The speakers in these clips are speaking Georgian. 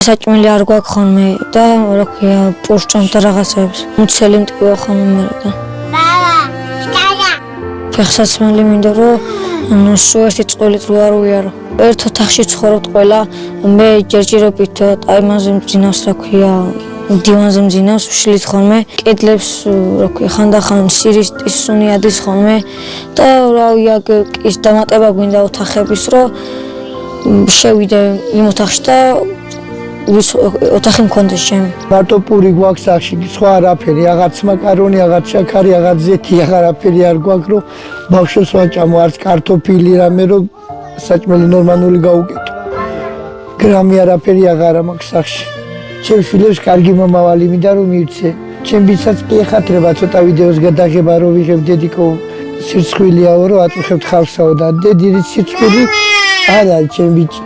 საჭმელი არ გვაქვს ხოლმე და რა ქვია პურჭამთ რაღაცებს. მუცელი მტკივა ხოლმე მე და. ფეხსაცმელი მინდა რომ სულ ერთი წყვილით რო არ უიარო. ერთ ოთახში ცხოვრობთ ყველა, მე ჯერჯერობით ტაიმანზე მძინავს რა ქვია დივანზე მძინავს, ვშლით ხოლმე, კედლებს რა ქვია ხანდახან სირისტის სუნი ადის ხოლმე და რავი აქ ის დამატება გვინდა ოთახების რომ შევიდე იმ ოთახში და ოთახი მქონდეს ჩემი. მარტო პური გვაქვს სახში, სხვა არაფერი, რაღაც მაკარონი, რაღაც შაქარი, რაღაც ზეთი, აღარაფერი არ გვაქვს, რომ ბავშვებს ვაჭამო, არც კარტოფილი, რამე რომ საჭმელი ნორმალური გავუკეთო. გრამი არაფერი აღარა მაქვს სახში. ჩემ შვილებს კარგი მომავალი მინდა რომ მივცე. ჩემ ბიჭსაც კი ეხათრება ცოტა ვიდეოს გადაღება რომ ვიღებ დედიკო სირცხვილიაო რომ აწუხებთ ხალხსაო და დედი სირცხვილი არ არის ჩემ ბიჭი.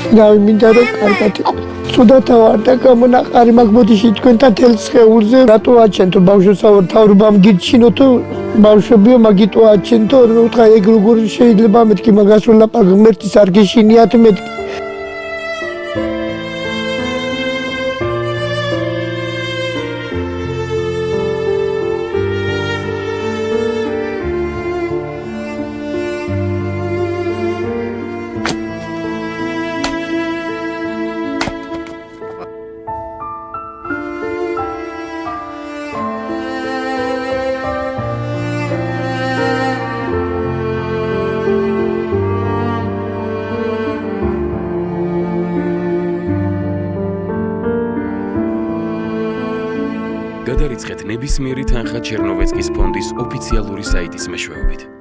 რავი მინდა რომ კარგად იყო. ცუდათა ვარ და გამონაყარი მაქვს ბოდიში თქვენთან თელ სხეულზე. რატო აჩენთო ბავშვებსა თავრობამ გირჩინოთო ბავშვებიო მაგიტო აჩენთო რომ უთხრა ეგ როგორ შეიძლება მეთქი მაგას რომ ლაპარაკ ღმერთის არ გეშინიათ მეთქი. გადარიცხეთ ნებისმიერი თანხა ჩერნოვეცკის ფონდის ოფიციალური საიტის მეშვეობით.